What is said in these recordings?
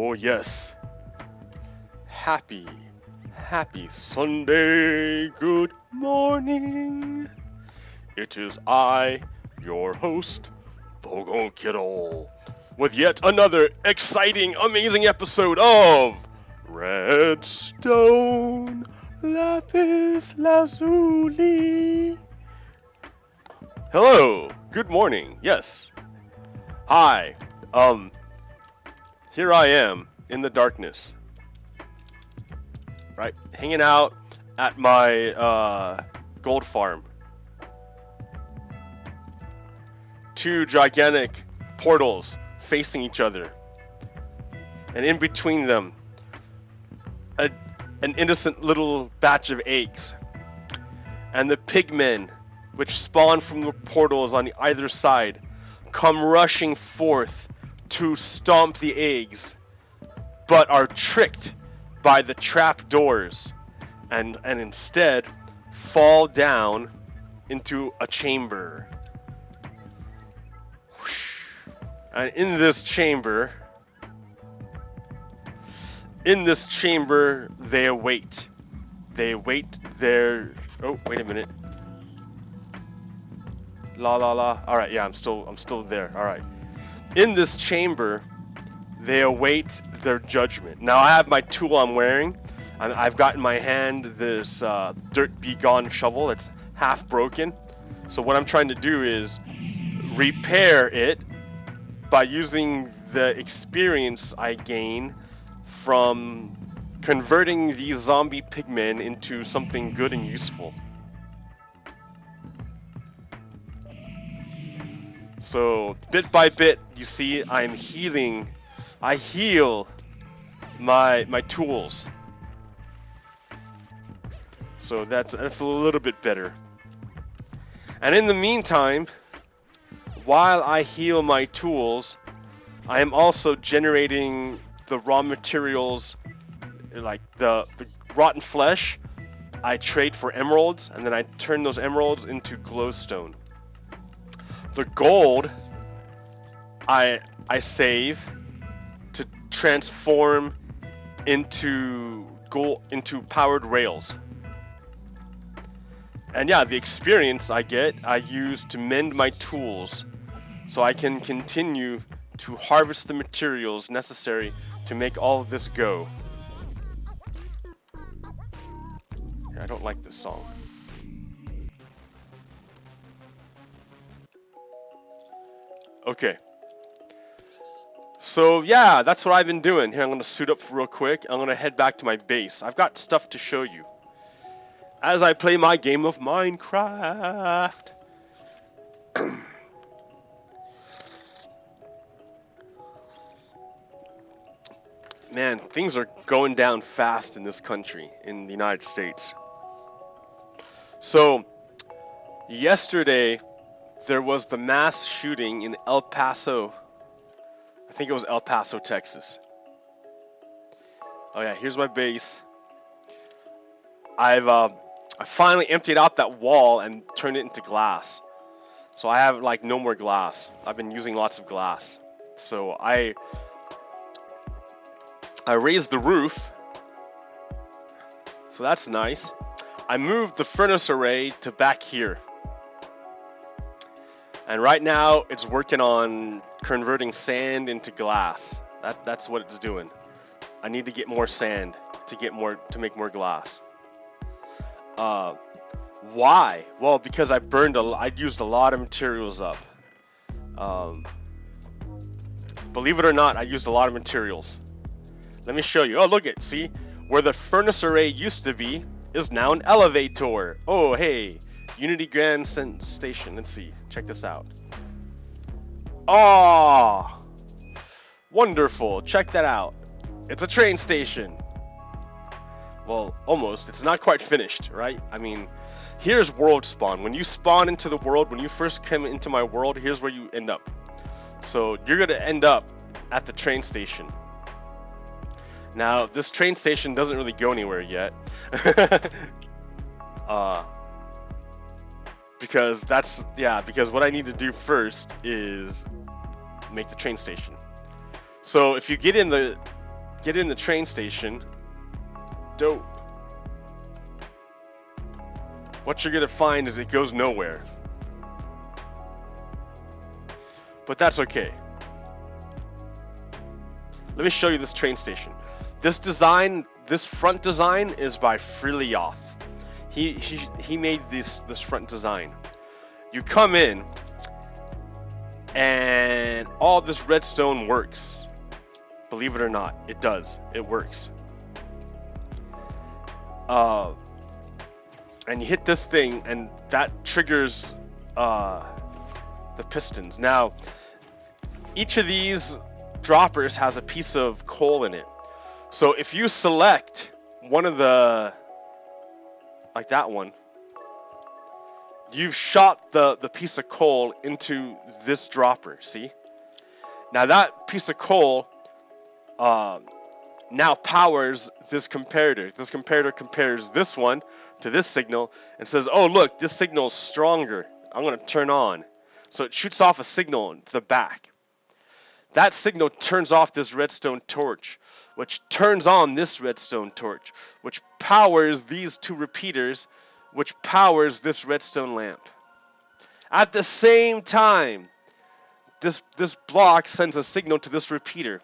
Oh yes. Happy Sunday. Good morning. It is I, your host, PoGokeRo, with yet another exciting, amazing episode of Redstone LAPIS LAZULI. Hello. Good morning. Yes. Hi. Here I am in the darkness. Right, hanging out at my gold farm. Two gigantic portals facing each other, and in between them, an innocent little batch of eggs, and the pigmen, which spawn from the portals on either side, come rushing forth to stomp the eggs, but are tricked by the trap doors and instead fall down into a chamber. And in this chamber they await their oh, wait a minute. Alright, yeah, I'm still there. Alright. In this chamber they await their judgment. Now I have my tool I'm wearing. I've got in my hand this dirt be gone shovel that's half broken. So what I'm trying to do is repair it by using the experience I gain from converting these zombie pigmen into something good and useful. So bit by bit, you see, I'm healing. I heal my tools. So that's a little bit better. And in the meantime, while I heal my tools, I am also generating the raw materials, like the rotten flesh. I trade for emeralds, and then I turn those emeralds into glowstone. The gold I save to transform into powered rails. And yeah, the experience I get, I use to mend my tools so I can continue to harvest the materials necessary to make all of this go. I don't like this song. Okay. So yeah, that's what I've been doing. Here, I'm gonna suit up real quick. I'm gonna head back to my base. I've got stuff to show you as I play my game of Minecraft. Man, things are going down fast in this country, in the United States. So, yesterday, there was the mass shooting in El Paso. I think it was El Paso, Texas. Oh yeah, here's my base. I finally emptied out that wall and turned it into glass. So I have like no more glass. I've been using lots of glass. So I raised the roof. So that's nice. I moved the furnace array to back here. And right now it's working on converting sand into glass. That's what it's doing. I need to get more sand to make more glass. Why? Well, because I used a lot of materials up. Believe it or not, I used a lot of materials. Let me show you. Oh, look it. See? Where the furnace array used to be is now an elevator. Oh, hey. Unity Grand Station. Let's see. Check this out. Oh, wonderful. Check that out. It's a train station. Well, almost. It's not quite finished, right? I mean, here's world spawn. When you spawn into the world, when you first come into my world, here's where you end up. So you're going to end up at the train station. Now, this train station doesn't really go anywhere yet. Because what I need to do first is make the train station. So if you get in the get in the train station. Dope. What you're gonna find is it goes nowhere. But that's okay. Let me show you this train station. This design, this front design is by Freelioth. He made this front design. You come in, and all this redstone works. Believe it or not, it does. It works. And you hit this thing, and that triggers the pistons. Now, each of these droppers has a piece of coal in it. So if you select one of the, like that one, you've shot the piece of coal into this dropper, see? Now that piece of coal now powers this comparator. This comparator compares this one to this signal and says, oh look, this signal is stronger. I'm going to turn on. So it shoots off a signal to the back. That signal turns off this redstone torch, which turns on this redstone torch, which powers these two repeaters, which powers this redstone lamp. At the same time, this block sends a signal to this repeater.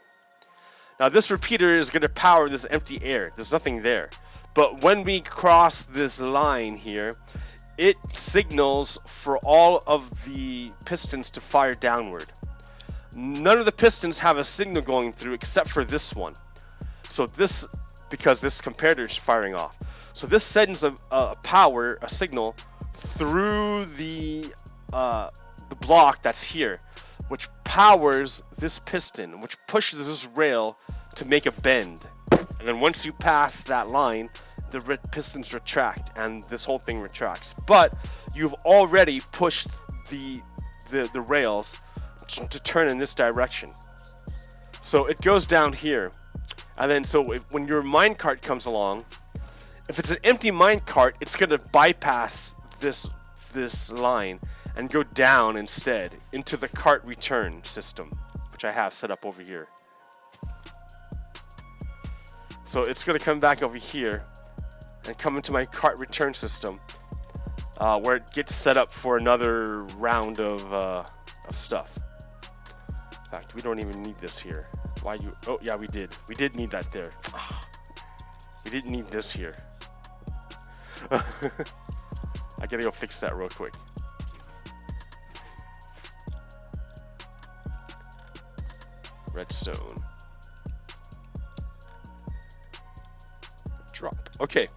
Now this repeater is going to power this empty air. There's nothing there. But when we cross this line here, it signals for all of the pistons to fire downward. None of the pistons have a signal going through except for this one. So this, because this comparator is firing off. So this sends a signal through the block that's here, which powers this piston, which pushes this rail to make a bend. And then once you pass that line, the pistons retract, and this whole thing retracts. But you've already pushed the rails to turn in this direction. So it goes down here, and then when your minecart comes along, if it's an empty minecart, it's going to bypass this line and go down instead into the cart return system, which I have set up over here. So it's going to come back over here and come into my cart return system, where it gets set up for another round of stuff. In fact, we don't even need this here. Why you? Oh yeah, we did. We did need that there. We didn't need this here. I gotta go fix that real quick. Redstone. Drop. Okay.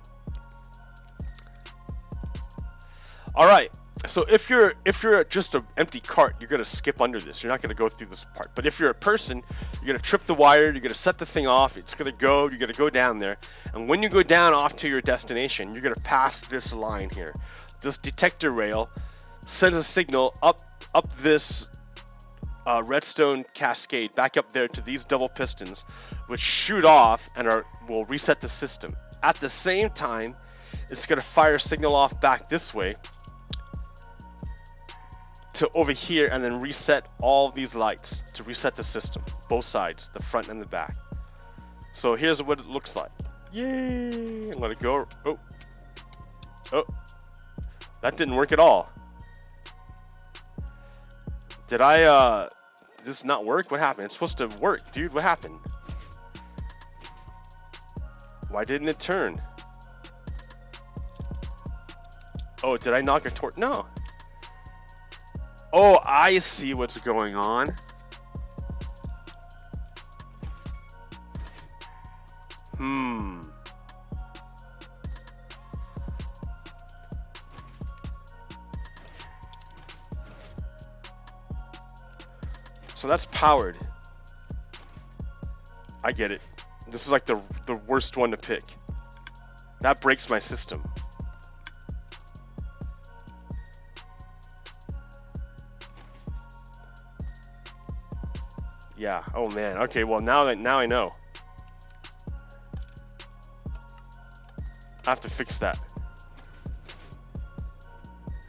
All right. So if you're just an empty cart, you're gonna skip under this. You're not gonna go through this part. But if you're a person, you're gonna trip the wire. You're gonna set the thing off. It's gonna go. You're gonna go down there. And when you go down off to your destination, you're gonna pass this line here. This detector rail sends a signal up this redstone cascade back up there to these double pistons, which shoot off and will reset the system. At the same time, it's gonna fire a signal off back this way to over here, and then reset all these lights to reset the system, both sides, the front and the back. So here's what it looks like. Yay! I'm gonna go. Oh, that didn't work at all. Did this not work? What happened? It's supposed to work, dude. What happened? Why didn't it turn? Oh, did I knock a torch? No. Oh, I see what's going on. So that's powered. I get it. This is like the worst one to pick. That breaks my system. Yeah. Oh man. Okay. Well, now I know. I have to fix that.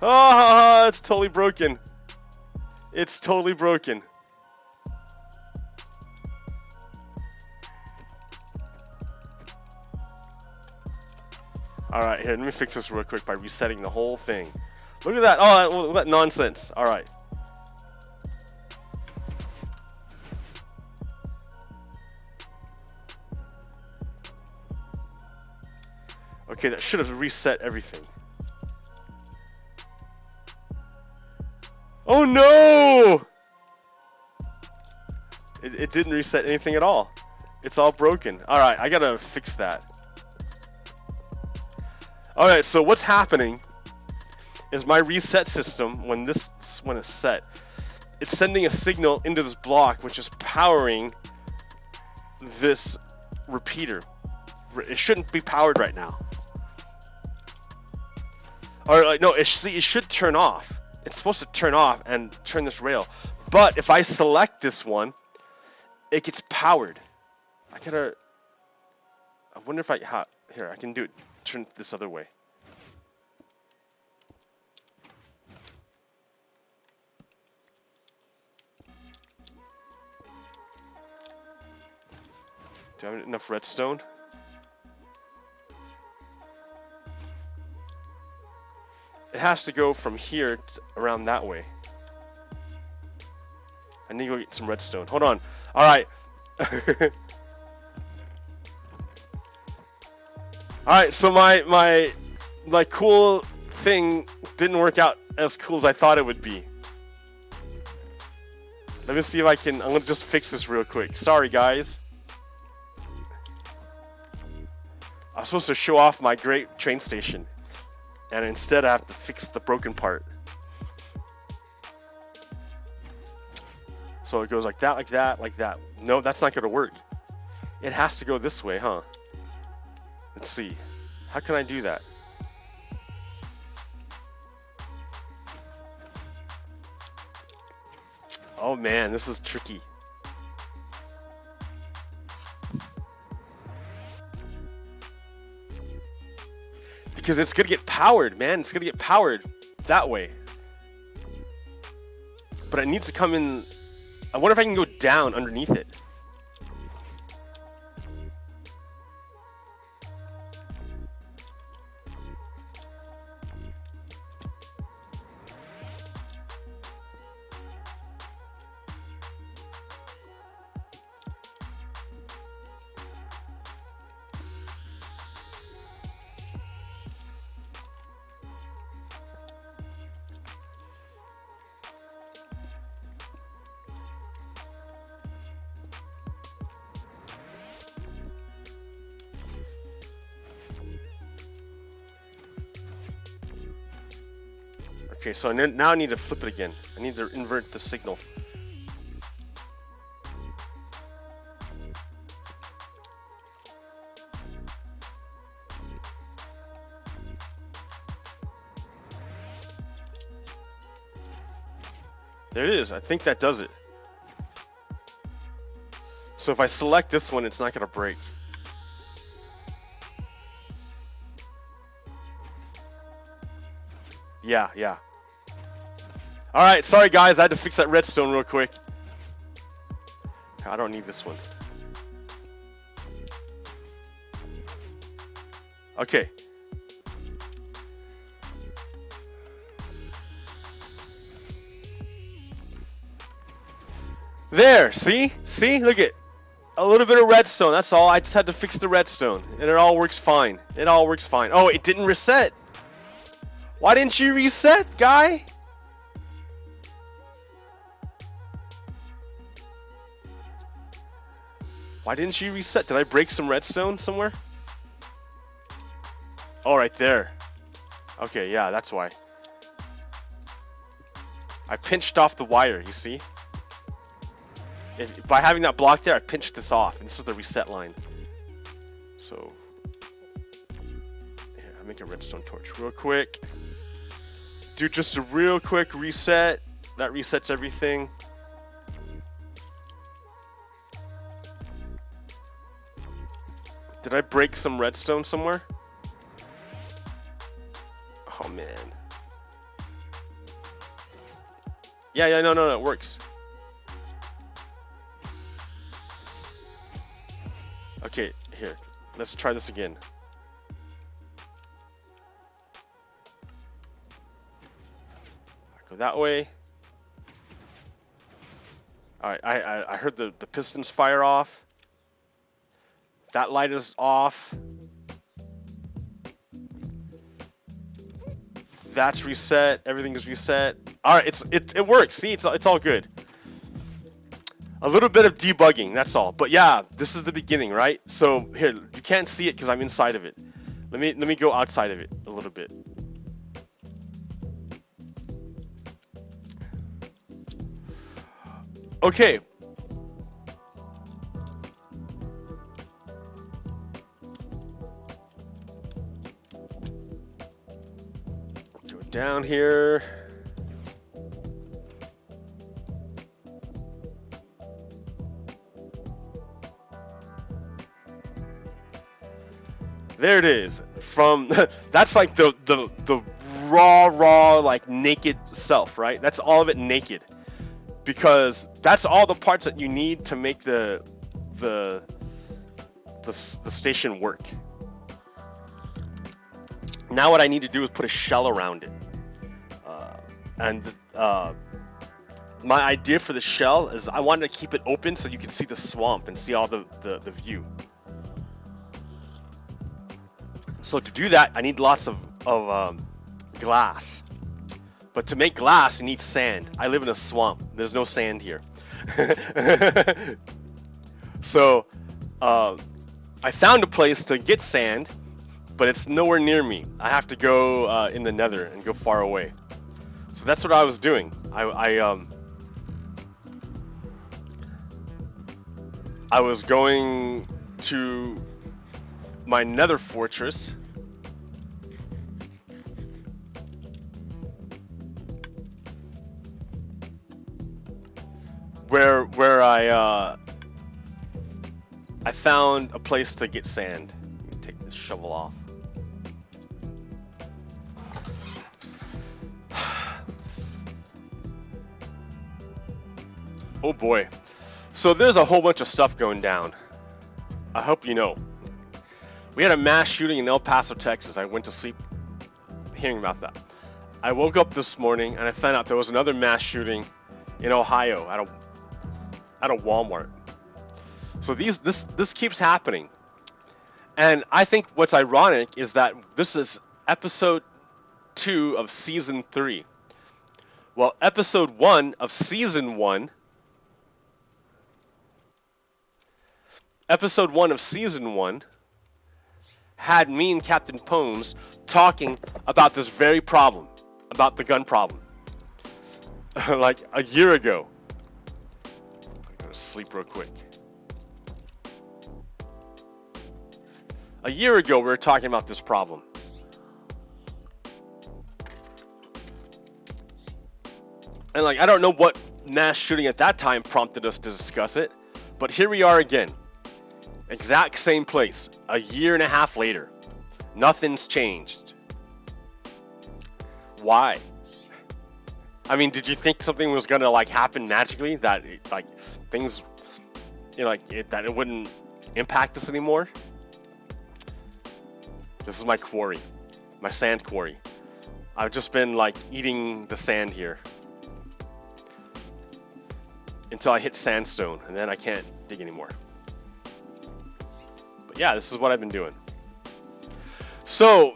Oh, it's totally broken. It's totally broken. Alright, here, let me fix this real quick by resetting the whole thing. Look at that. Oh, that nonsense. Alright. Okay, that should have reset everything. Oh no! It didn't reset anything at all. It's all broken. Alright, I gotta fix that. Alright, so what's happening is my reset system, when it's set, it's sending a signal into this block which is powering this repeater. It shouldn't be powered right now. Or like, no, it should turn off. It's supposed to turn off and turn this rail. But if I select this one, it gets powered. I wonder if here, I can do it, turn it this other way. Do I have enough redstone? It has to go from here around that way. I need to go get some redstone. Hold on. All right. All right. So my cool thing didn't work out as cool as I thought it would be. Let me see if I can. I'm gonna just fix this real quick. Sorry, guys. I was supposed to show off my great train station, and instead I have to fix the broken part. So it goes like that, like that, like that. No, that's not going to work. It has to go this way, huh? Let's see. How can I do that? Oh man, this is tricky. Because it's going to get powered, man. It's going to get powered that way. But it needs to come in. I wonder if I can go down underneath it. Okay, so now I need to flip it again. I need to invert the signal. There it is. I think that does it. So if I select this one, it's not going to break. Yeah. Alright, sorry guys, I had to fix that redstone real quick. I don't need this one. Okay. There, see? See? Look at a little bit of redstone, that's all. I just had to fix the redstone, and it all works fine. It all works fine. Oh, it didn't reset. Why didn't you reset, guy? Why didn't you reset? Did I break some redstone somewhere? Oh, right there. Okay, yeah, that's why. I pinched off the wire, you see? By having that block there, I pinched this off, and this is the reset line. So, here, I'll make a redstone torch real quick. Do just a real quick reset. That resets everything. Did I break some redstone somewhere? Oh man. Yeah, no, it works. Okay, here. Let's try this again. that way. Alright, I heard the pistons fire off. That light is off. That's reset. Everything is reset. Alright, it works. See, it's all good. A little bit of debugging, that's all. But yeah, this is the beginning, right? So here, you can't see it because I'm inside of it. Let me go outside of it a little bit. Okay. Go down here. There it is. From that's like the raw like naked self, right? That's all of it naked. Because that's all the parts that you need to make the station work. Now what I need to do is put a shell around it. My idea for the shell is I wanted to keep it open so you can see the swamp and see all the view. So to do that, I need lots of glass. But to make glass, you need sand. I live in a swamp. There's no sand here. So I found a place to get sand, but it's nowhere near me. I have to go in the nether and go far away. So that's what I was doing. I was going to my nether fortress. Where I found a place to get sand. Let me take this shovel off. Oh boy. So there's a whole bunch of stuff going down. I hope you know. We had a mass shooting in El Paso, Texas. I went to sleep hearing about that. I woke up this morning and I found out there was another mass shooting in Ohio at a Walmart. So this keeps happening. And I think what's ironic is that this is episode 2 of season 3. Well, episode 1 of season 1 had me and Captain Pones talking about this very problem, about the gun problem. Like a year ago. I'm gonna sleep real quick. A year ago, we were talking about this problem. And like, I don't know what mass shooting at that time prompted us to discuss it, but here we are again. Exact same place, a year and a half later. Nothing's changed. Why? I mean, did you think something was gonna like happen magically, that like things, you know, that it wouldn't impact us anymore? This is my quarry, my sand quarry. I've just been like eating the sand here until I hit sandstone, and then I can't dig anymore. But yeah, this is what I've been doing. So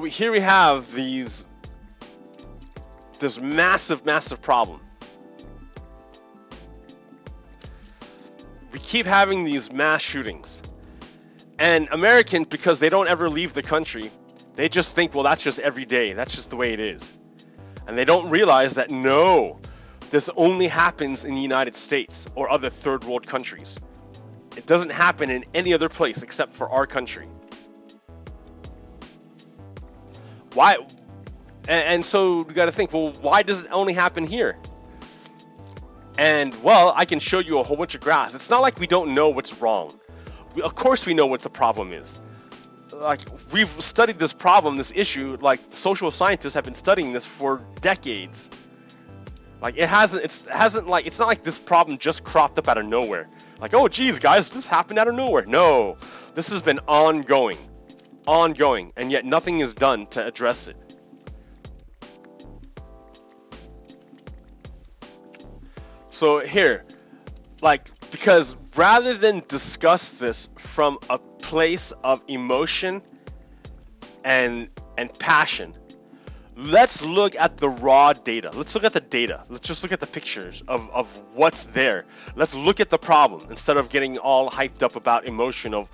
here we have this massive problem. We keep having these mass shootings. And Americans, because they don't ever leave the country, they just think, well, that's just every day. That's just the way it is. And they don't realize that, no, this only happens in the United States or other third world countries. It doesn't happen in any other place except for our country. Why? And so we got to think, well, why does it only happen here? And, well, I can show you a whole bunch of graphs. It's not like we don't know what's wrong. Of course we know what the problem is. Like, we've studied this problem, this issue, like social scientists have been studying this for decades. Like, it's not like this problem just cropped up out of nowhere. Like, oh geez guys, this happened out of nowhere. No, this has been ongoing, and yet nothing is done to address it. So here, like, because rather than discuss this from a place of emotion and passion, let's look at the raw data. Let's look at the data. Let's just look at the pictures of what's there. Let's look at the problem instead of getting all hyped up about emotion of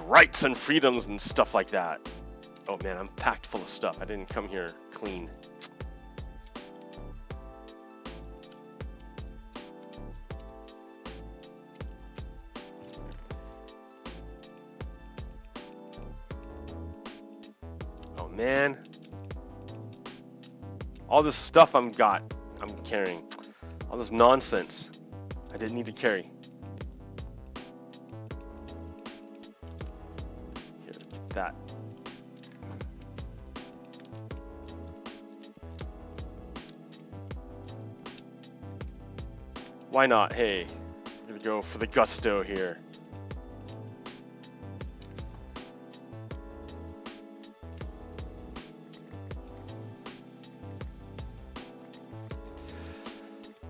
rights and freedoms and stuff like that. Oh man, I'm packed full of stuff. I didn't come here clean. Oh man. All this stuff I'm carrying. All this nonsense I didn't need to carry. Here, get that. Why not? Hey, here we go for the gusto here.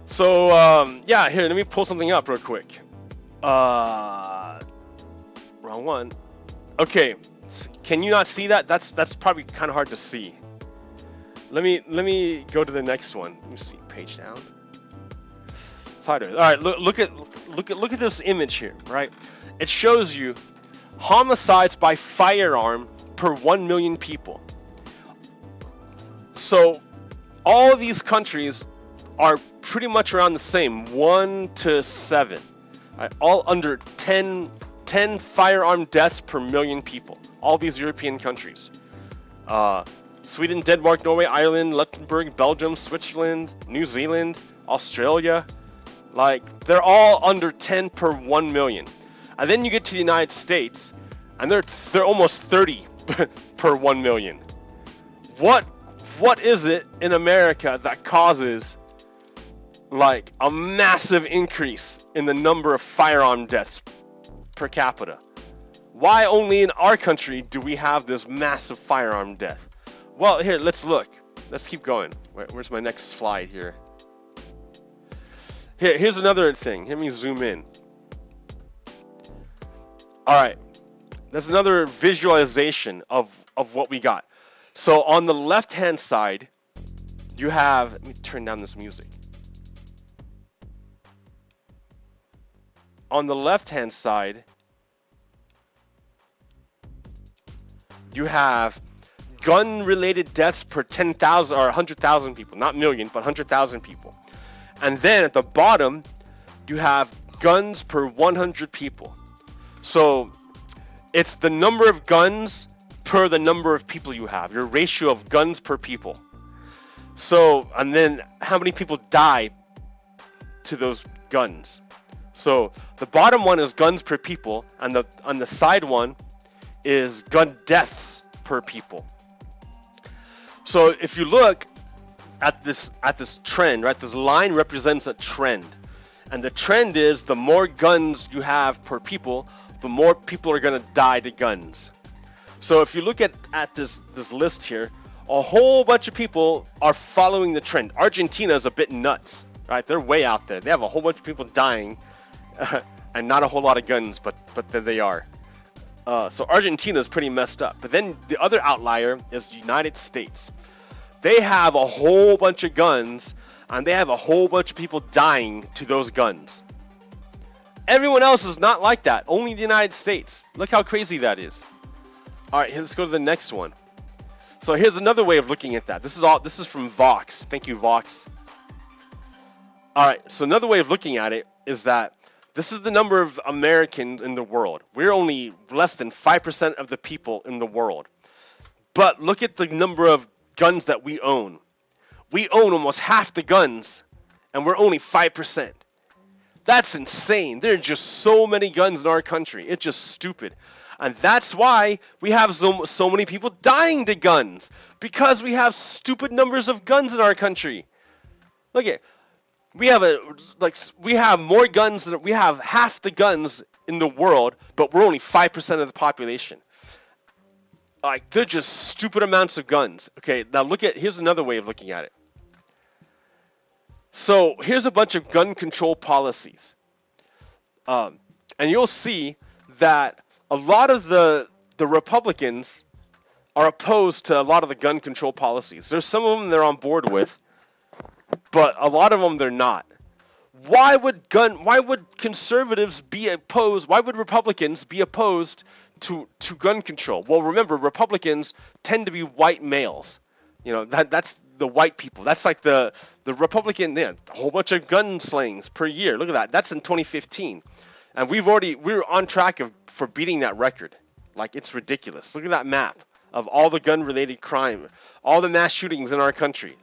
So, yeah, here, let me pull something up real quick. Wrong one. Okay, can you not see that? That's probably kind of hard to see. Let me go to the next one. Let me see, page down. It's harder. All right, look at this image here, right? It shows you homicides by firearm per 1 million people. So, all of these countries are pretty much around the same, 1 to 7, right? All under 10 firearm deaths per million people. All these European countries. Sweden, Denmark, Norway, Ireland, Luxembourg, Belgium, Switzerland, New Zealand, Australia. Like, they're all under 10 per 1 million. And then you get to the United States, and they're almost 30 per 1 million. What is it in America that causes like a massive increase in the number of firearm deaths per capita? Why only in our country do we have this massive firearm death? Well, here, let's look. Let's keep going. Where's my next slide here? Here's another thing. Let me zoom in. All right. There's another visualization of what we got. So on the left-hand side, you have... Let me turn down this music. On the left-hand side, you have gun-related deaths per 10,000 or 100,000 people. Not million, but 100,000 people. And then at the bottom, you have guns per 100 people. So it's the number of guns per the number of people you have. Your ratio of guns per people. So, and then how many people die to those guns. So the bottom one is guns per people, and on the side one is gun deaths per people. So if you look at this trend, right? This line represents a trend, and the trend is the more guns you have per people, the more people are gonna die to guns. So if you look at this list here, a whole bunch of people are following the trend. Argentina is a bit nuts, right? They're way out there. They have a whole bunch of people dying, and not a whole lot of guns, but there they are. So Argentina is pretty messed up. But then the other outlier is the United States. They have a whole bunch of guns, and they have a whole bunch of people dying to those guns. Everyone else is not like that. Only the United States. Look how crazy that is. All right, let's go to the next one. So here's another way of looking at that. This is from Vox. Thank you, Vox. All right, so another way of looking at it is that this is the number of Americans in the world. We're only less than 5% of the people in the world. But look at the number of guns that we own. We own almost half the guns, and we're only 5%. That's insane. There are just so many guns in our country. It's just stupid. And that's why we have so many people dying to guns. Because we have stupid numbers of guns in our country. Look at, we have more guns than we have half the guns in the world, but we're only 5% of the population. Like, they're just stupid amounts of guns. Okay, now here's another way of looking at it. So here's a bunch of gun control policies. And you'll see that a lot of the Republicans are opposed to a lot of the gun control policies. There's some of them they're on board with, but a lot of them they're not. Why would conservatives be opposed? Why would Republicans be opposed to gun control? Well, remember, Republicans tend to be white males. You know, that's the white people. That's like the Republican, a whole bunch of gun slayings per year. Look at that. That's in 2015. And we're on track for beating that record. Like, it's ridiculous. Look at that map of all the gun-related crime, all the mass shootings in our country.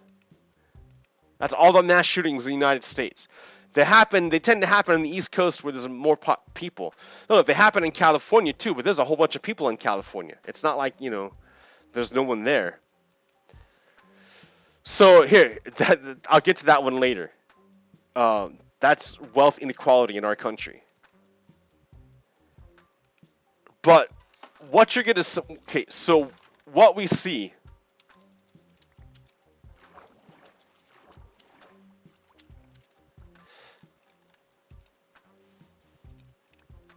That's all the mass shootings in the United States. They tend to happen on the East Coast where there's more people. No, they happen in California too, but there's a whole bunch of people in California. It's not like, there's no one there. So here, I'll get to that one later. That's wealth inequality in our country. But what you're going to... Okay, so what we see...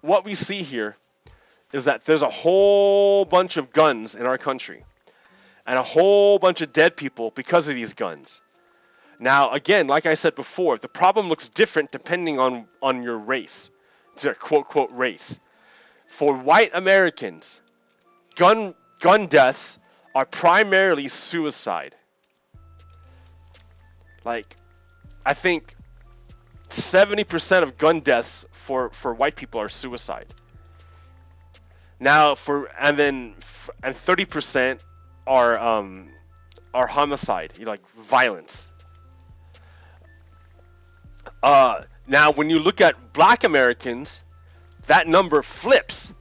What we see here is that there's a whole bunch of guns in our country. And a whole bunch of dead people because of these guns. Now, again, like I said before, the problem looks different depending on your race. It's a quote race. For white Americans, gun deaths are primarily suicide. Like, I think 70% of gun deaths for white people are suicide. Now, and 30% are homicide, like violence. Now, when you look at black Americans, that number flips.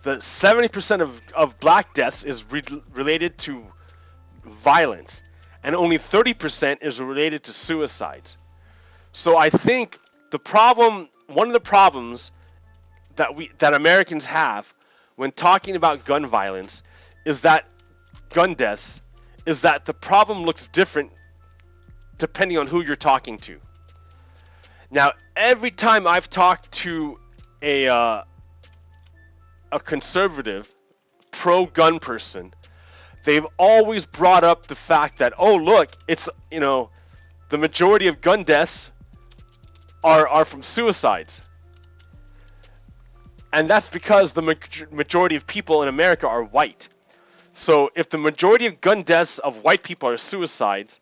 The 70% of black deaths is related to violence, and only 30% is related to suicides. So I think one of the problems that Americans have when talking about gun violence is that gun deaths is that the problem looks different depending on who you're talking to. Now, every time I've talked to a conservative pro-gun person, they've always brought up the fact that, oh look, it's the majority of gun deaths are from suicides. And that's because the majority of people in America are white. So if the majority of gun deaths of white people are suicides,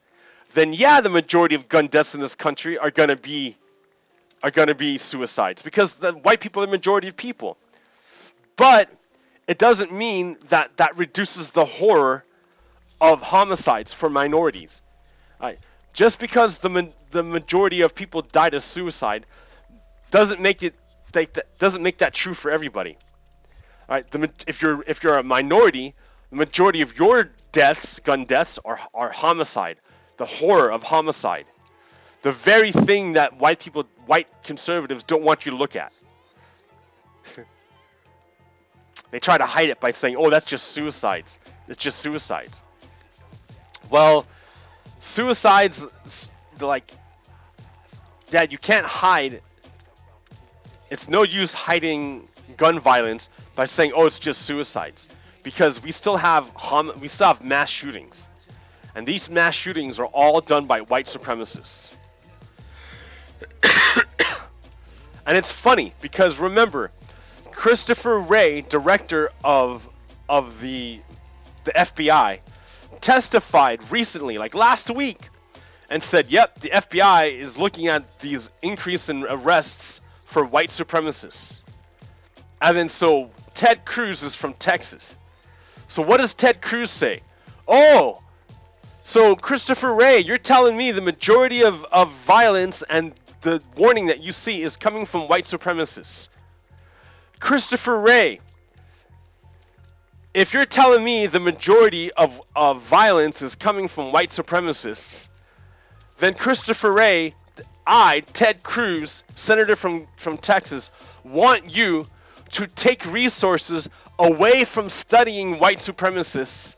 then yeah, the majority of gun deaths in this country are gonna be suicides, because the white people are the majority of people. But it doesn't mean that reduces the horror of homicides for minorities. Just because the majority of people died of suicide doesn't make that true for everybody. All right, if you're a minority, the majority of your gun deaths are homicide, the horror of homicide, the very thing that white conservatives don't want you to look at. They try to hide it by saying, "Oh, that's just suicides. It's just suicides." Well, suicides, like, Dad, you can't hide. It's no use hiding gun violence by saying, "Oh, it's just suicides," because we still have mass shootings, and these mass shootings are all done by white supremacists. And it's funny because, remember, Christopher Wray, director of the FBI, testified recently, like last week, and said, "Yep, the FBI is looking at these increase in arrests for white supremacists." And then so Ted Cruz is from Texas. So what does Ted Cruz say? "Oh, so Christopher Wray, you're telling me the majority of violence and the warning that you see is coming from white supremacists. Christopher Wray, if you're telling me the majority of violence is coming from white supremacists, then Christopher Wray, Ted Cruz, senator from Texas, want you to take resources away from studying white supremacists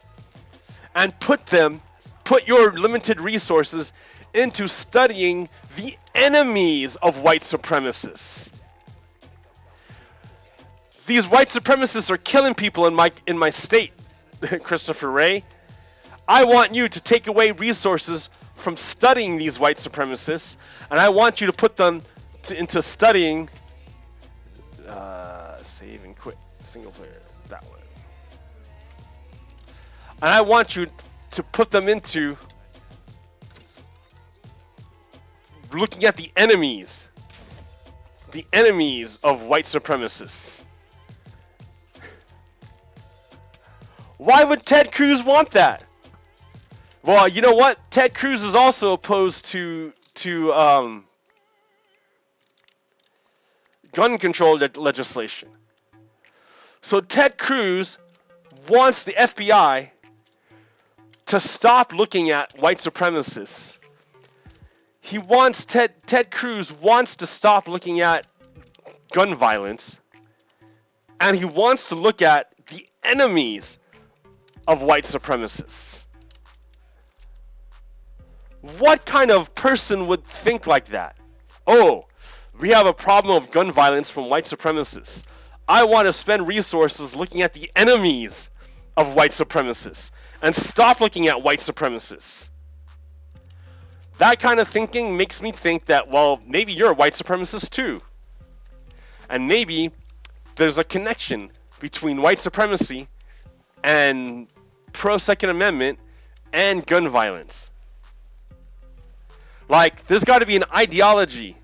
and put them put your limited resources into studying the enemies of white supremacists. These white supremacists are killing people in my state, Christopher Ray. I want you to take away resources from studying these white supremacists, and I want you to put them into studying save and quit single player, that one. And I want you to put them into looking at the enemies of white supremacists. Why would Ted Cruz want that? Well, you know what? Ted Cruz is also opposed to gun control legislation. So Ted Cruz wants the FBI to stop looking at white supremacists. He wants Ted Cruz wants to stop looking at gun violence, and he wants to look at the enemies of white supremacists. What kind of person would think like that? Oh, we have a problem of gun violence from white supremacists. I want to spend resources looking at the enemies of white supremacists and stop looking at white supremacists. That kind of thinking makes me think that, well, maybe you're a white supremacist too. And maybe there's a connection between white supremacy and pro-Second Amendment and gun violence. Like, there's got to be an ideology,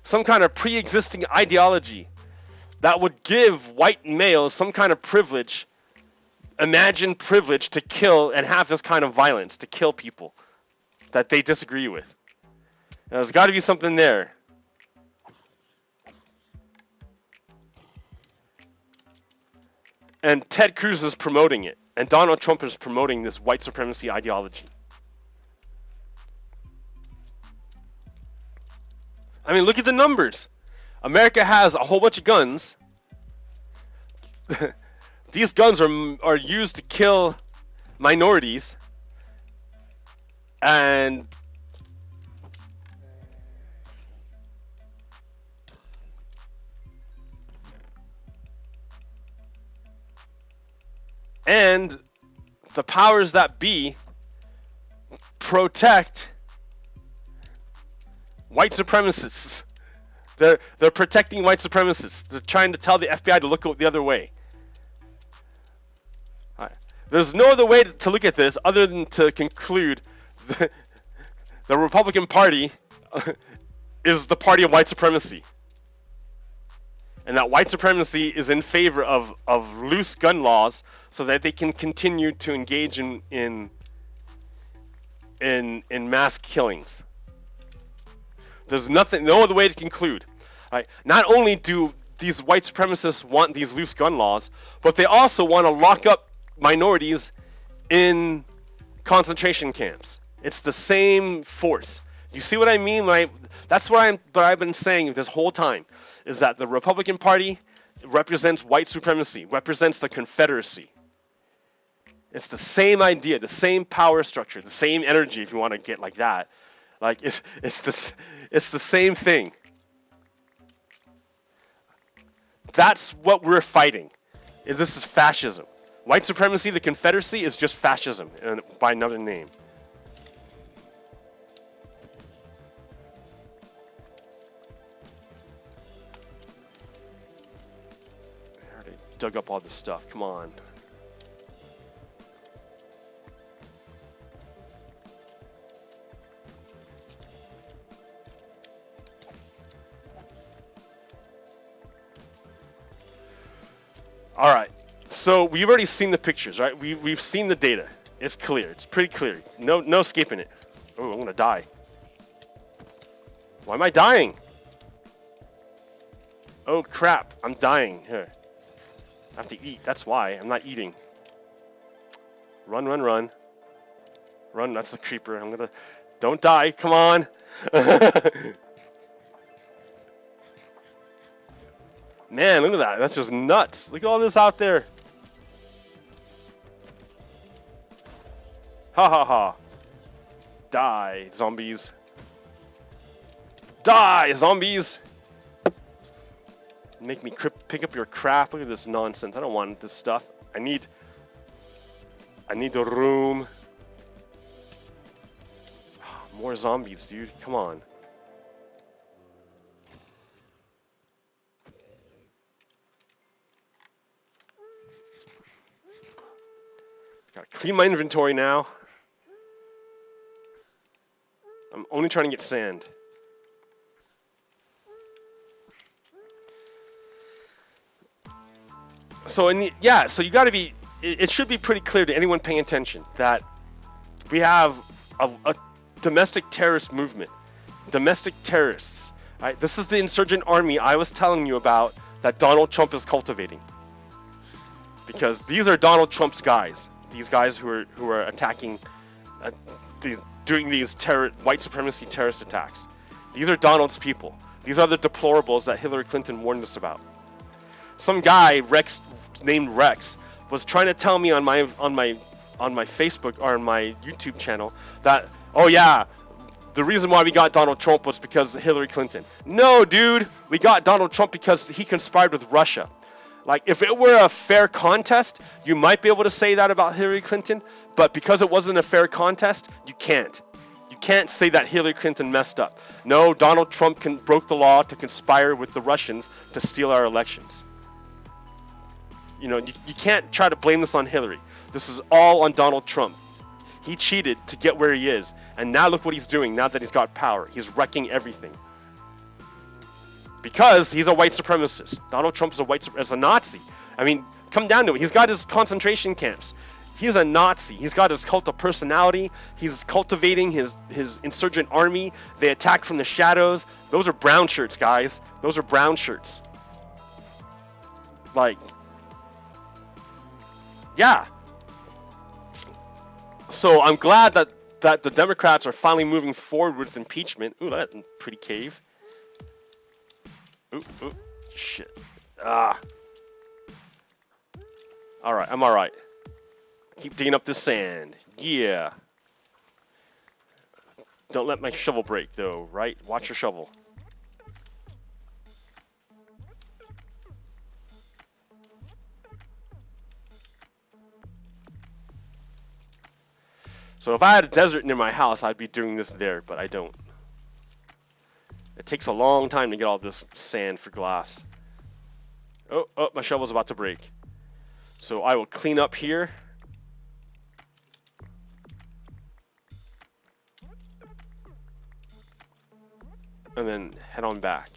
some kind of pre-existing ideology that would give white males some kind of privilege, imagined privilege to kill and have this kind of violence, to kill people that they disagree with. Now, there's got to be something there. And Ted Cruz is promoting it. And Donald Trump is promoting this white supremacy ideology. I mean, look at the numbers. America has a whole bunch of guns. These guns are used to kill minorities. And the powers that be protect white supremacists. They're protecting white supremacists. They're trying to tell the FBI to look the other way. All right. There's no other way to look at this other than to conclude the Republican Party is the party of white supremacy. And that white supremacy is in favor of loose gun laws so that they can continue to engage in mass killings. There's no other way to conclude. Right? Not only do these white supremacists want these loose gun laws, but they also want to lock up minorities in concentration camps. It's the same force. You see what I mean? That's what I've been saying this whole time, is that the Republican Party represents white supremacy, represents the Confederacy. It's the same idea, the same power structure, the same energy, if you want to get like that. Like it's the same thing. That's what we're fighting. This is fascism. White supremacy, the Confederacy, is just fascism by another name. I already dug up all this stuff. Come on. All right, so we've already seen the pictures, right? We've seen the data. It's clear. It's pretty clear. No escaping it. Oh, I'm gonna die. Why am I dying? Oh crap! I'm dying. Here, I have to eat. That's why I'm not eating. Run, run, run, run! That's the creeper. I'm gonna. Don't die. Come on. Man, look at that. That's just nuts. Look at all this out there. Ha ha ha. Die, zombies. Die, zombies! Make me pick up your crap. Look at this nonsense. I don't want this stuff. I need the room. More zombies, dude. Come on. Gotta clean my inventory now. I'm only trying to get sand. So so you gotta be. It should be pretty clear to anyone paying attention that we have a domestic terrorist movement, domestic terrorists. Right? This is the insurgent army I was telling you about that Donald Trump is cultivating. Because these are Donald Trump's guys. These guys who are attacking, doing these white supremacy terrorist attacks. These are Donald's people. These are the deplorables that Hillary Clinton warned us about. Some guy named Rex was trying to tell me on my Facebook or on my YouTube channel that, oh yeah, the reason why we got Donald Trump was because of Hillary Clinton. No, dude, we got Donald Trump because he conspired with Russia. Like, if it were a fair contest, you might be able to say that about Hillary Clinton, but because it wasn't a fair contest, you can't. You can't say that Hillary Clinton messed up. No, Donald Trump broke the law to conspire with the Russians to steal our elections. You know, you can't try to blame this on Hillary. This is all on Donald Trump. He cheated to get where he is, and now look what he's doing now that he's got power. He's wrecking everything. Because he's a white supremacist. Donald Trump is a Nazi. I mean, come down to it. He's got his concentration camps. He's a Nazi. He's got his cult of personality. He's cultivating his insurgent army. They attack from the shadows. Those are brown shirts, guys. Those are brown shirts. Like, yeah. So I'm glad that the Democrats are finally moving forward with impeachment. Ooh, that's a pretty cave. Ooh, shit. Alright, I'm alright. Keep digging up this sand. Yeah. Don't let my shovel break, though, right? Watch your shovel. So if I had a desert near my house, I'd be doing this there, but I don't. It takes a long time to get all this sand for glass. Oh, my shovel's about to break. So I will clean up here. And then head on back.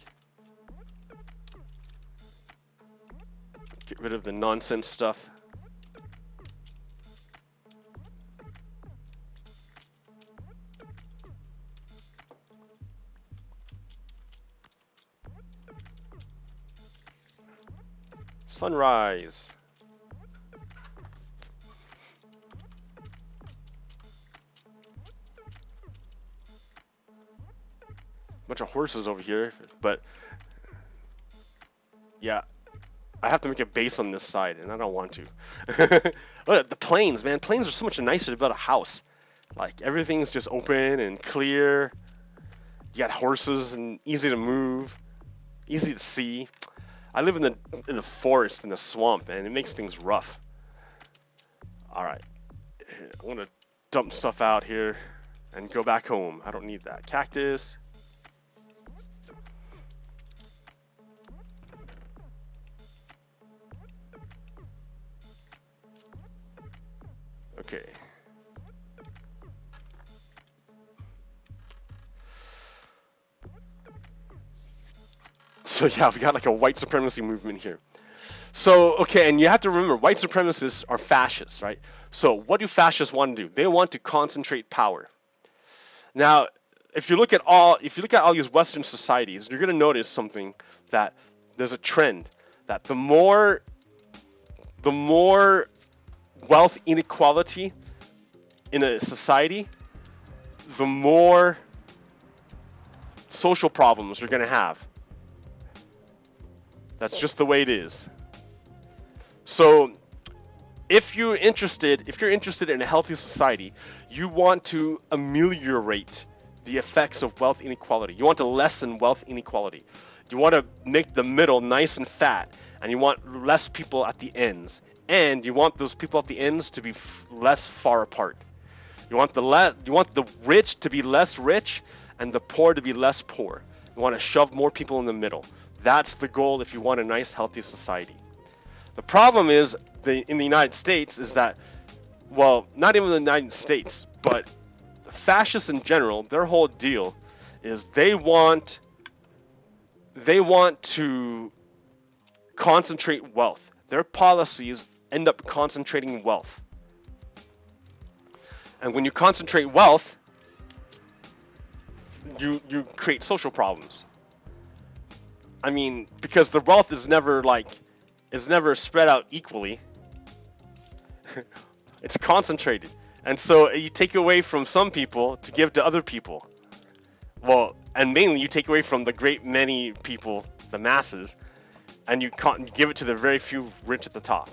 Get rid of the nonsense stuff. Sunrise. Bunch of horses over here, but yeah, I have to make a base on this side, and I don't want to. Look at the plains, man. Plains are so much nicer to build a house. Like, everything's just open and clear. You got horses and easy to move, easy to see. I live in the forest, in the swamp, and it makes things rough. Alright. I'm gonna dump stuff out here and go back home. I don't need that. Cactus. Okay. So yeah, we got like a white supremacy movement here. So, okay, and you have to remember, white supremacists are fascists, right? So what do fascists want to do? They want to concentrate power. Now, if you look at all these Western societies, you're going to notice something, that there's a trend that the more wealth inequality in a society, the more social problems you're going to have. That's just the way it is. So if you're interested in a healthy society, you want to ameliorate the effects of wealth inequality. You want to lessen wealth inequality. You want to make the middle nice and fat, and you want less people at the ends. And you want those people at the ends to be less far apart. You want the rich to be less rich and the poor to be less poor. You want to shove more people in the middle. That's the goal if you want a nice, healthy society. The problem is in the United States is that, well, not even the United States, but fascists in general, their whole deal is they want to concentrate wealth. Their policies end up concentrating wealth. And when you concentrate wealth, you create social problems. I mean, because the wealth is never spread out equally. It's concentrated. And so you take away from some people to give to other people. Well, and mainly you take away from the great many people, the masses, and you give it to the very few rich at the top.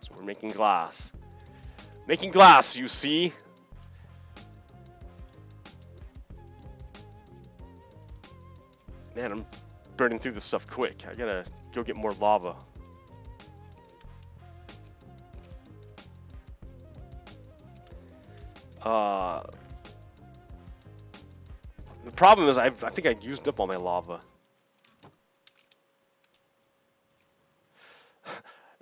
So we're making glass. Making glass, you see. Man, I'm burning through this stuff quick. I gotta go get more lava. The problem is I think I used up all my lava.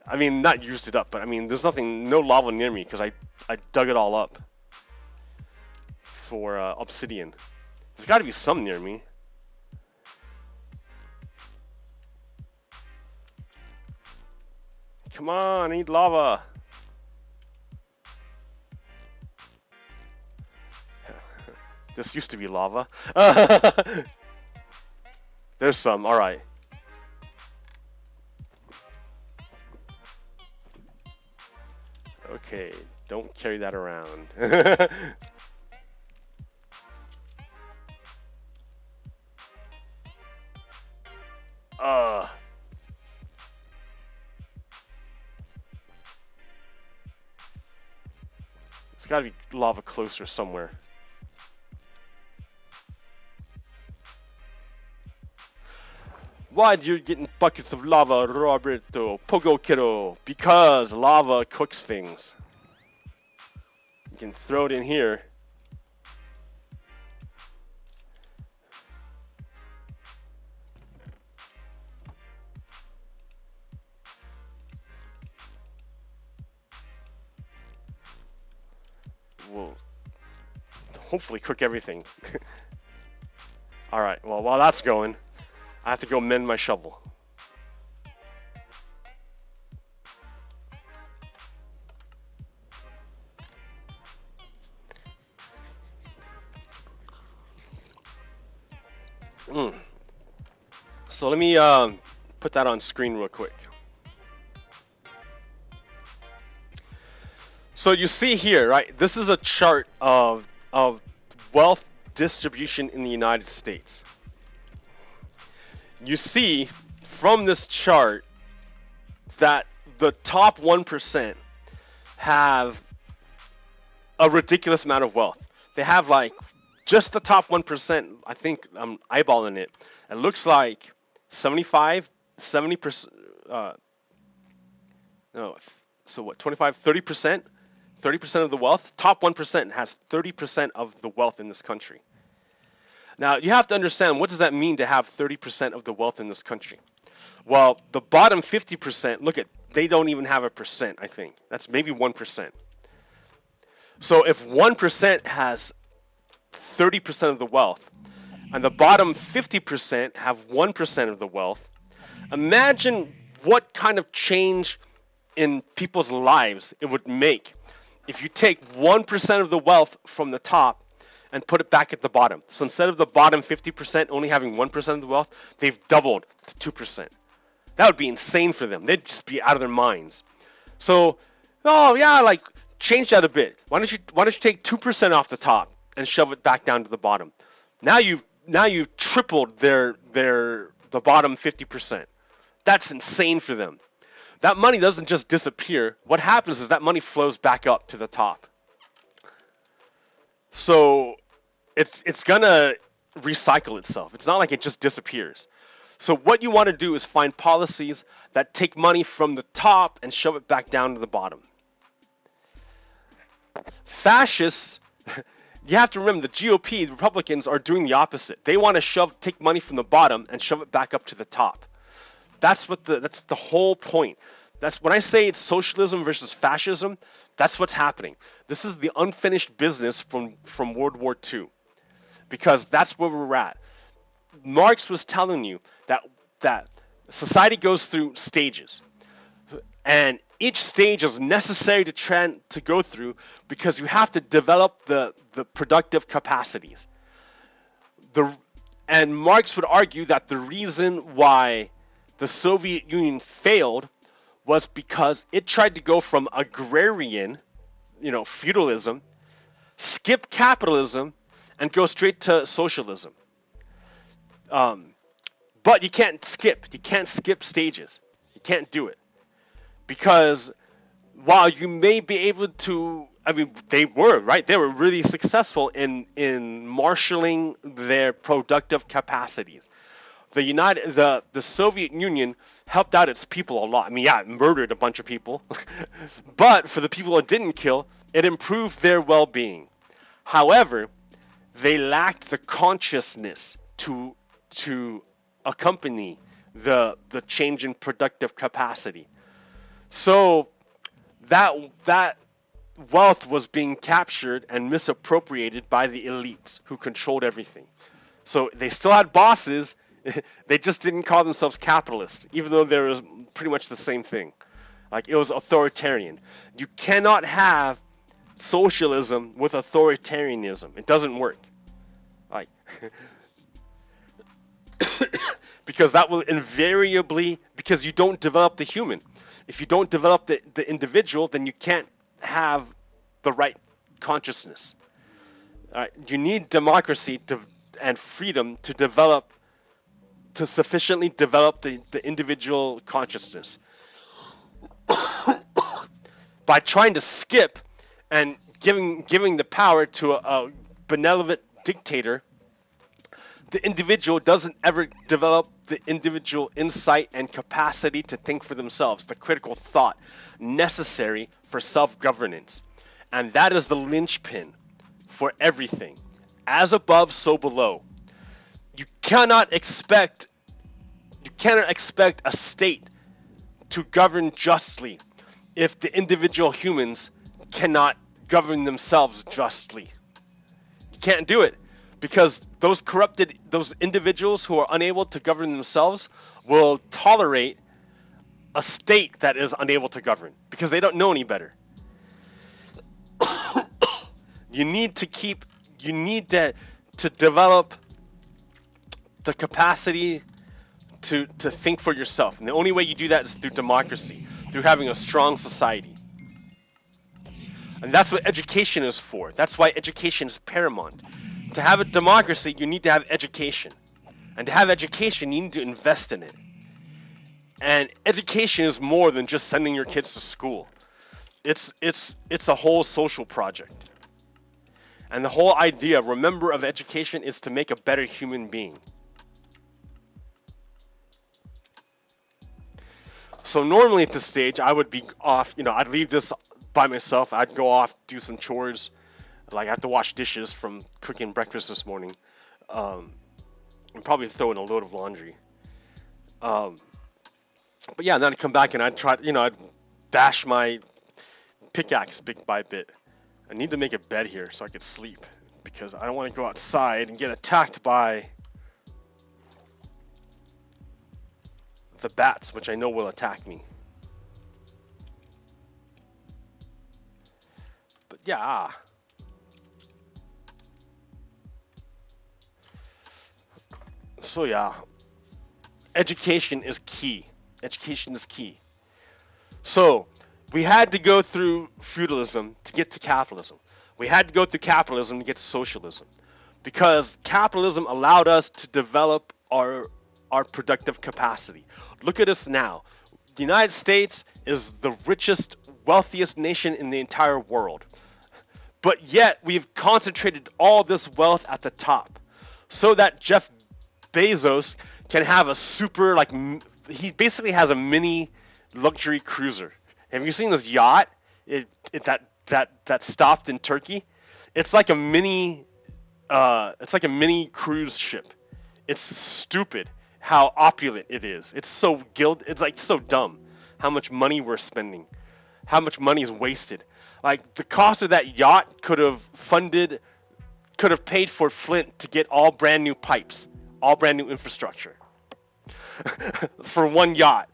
I mean, not used it up, but I mean, there's no lava near me because I dug it all up for obsidian. There's got to be some near me. Come on, I need lava. This used to be lava. There's some, alright. Okay, don't carry that around. It's gotta be lava closer somewhere. Why do you get in buckets of lava, Roberto? PoGokeRo? Because lava cooks things. You can throw it in here. We'll hopefully cook everything. Alright, well, while that's going, I have to go mend my shovel. So let me put that on screen real quick. So you see here, right? This is a chart of wealth distribution in the United States. You see from this chart that the top 1% have a ridiculous amount of wealth. They have like just the top 1%, I think I'm eyeballing it. It looks like 70%, no, so what, 25, 30%? 30% of the wealth? Top 1% has 30% of the wealth in this country. Now, you have to understand, what does that mean to have 30% of the wealth in this country? Well, the bottom 50%, look at, they don't even have a percent, I think. That's maybe 1%. So if 1% has 30% of the wealth, and the bottom 50% have 1% of the wealth, imagine what kind of change in people's lives it would make if you take 1% of the wealth from the top and put it back at the bottom. So instead of the bottom 50% only having 1% of the wealth, they've doubled to 2%. That would be insane for them. They'd just be out of their minds. So, oh yeah, like change that a bit. Why don't you take 2% off the top and shove it back down to the bottom? Now you've tripled the bottom 50%. That's insane for them. that money doesn't just disappear. What happens is that money flows back up to the top. So it's gonna recycle itself. It's not like it just disappears. So what you want to do is find policies that take money from the top and shove it back down to the bottom. Fascists, you have to remember the GOP, the Republicans, are doing the opposite. They want to take money from the bottom and shove it back up to the top. That's the whole point. That's when I say it's socialism versus fascism. That's what's happening. This is the unfinished business from World War II, because that's where we're at. Marx was telling you that society goes through stages, and each stage is necessary to go through because you have to develop the productive capacities. And Marx would argue that the reason why the Soviet Union failed was because it tried to go from agrarian, feudalism, skip capitalism, and go straight to socialism. But you can't skip stages. You can't do it. Because while you may be able to, they were really successful in marshaling their productive capacities. The Soviet Union helped out its people a lot. It murdered a bunch of people, but for the people it didn't kill, it improved their well-being. However, they lacked the consciousness to accompany the change in productive capacity. So that wealth was being captured and misappropriated by the elites who controlled everything. So they still had bosses. They just didn't call themselves capitalists, even though there was pretty much the same thing. Like, it was authoritarian. You cannot have socialism with authoritarianism. It doesn't work. Like, because that will invariably, because you don't develop the human. If you don't develop the individual, then you can't have the right consciousness. You need democracy and freedom to sufficiently develop the individual consciousness. By trying to skip and giving the power to a benevolent dictator, the individual doesn't ever develop the individual insight and capacity to think for themselves, the critical thought necessary for self-governance. And that is the linchpin for everything. As above, so below. You cannot expect a state to govern justly if the individual humans cannot govern themselves justly. You can't do it, because those individuals who are unable to govern themselves will tolerate a state that is unable to govern because they don't know any better. You need to develop the capacity to think for yourself. And the only way you do that is through democracy, through having a strong society. And that's what education is for. That's why education is paramount. To have a democracy, you need to have education. And to have education, you need to invest in it. And education is more than just sending your kids to school. It's a whole social project. And the whole idea, remember, of education is to make a better human being. So normally at this stage, I would be off, I'd leave this by myself. I'd go off, do some chores. Like, I have to wash dishes from cooking breakfast this morning. And probably throw in a load of laundry. But yeah, then I'd come back and I'd try, I'd bash my pickaxe bit by bit. I need to make a bed here so I could sleep, because I don't want to go outside and get attacked by the bats, which I know will attack me. But yeah. So yeah, education is key. Education is key. So we had to go through feudalism to get to capitalism. We had to go through capitalism to get to socialism, because capitalism allowed us to develop our productive capacity. Look at us now. The United States is the richest, wealthiest nation in the entire world. But yet, we've concentrated all this wealth at the top so that Jeff Bezos can have a super, like, he basically has a mini luxury cruiser. Have you seen this yacht that stopped in Turkey? It's like a mini cruise ship. It's stupid how opulent it is. It's so it's like so dumb how much money we're spending, how much money is wasted. Like, the cost of that yacht could have paid for Flint to get all brand new pipes, all brand new infrastructure for one yacht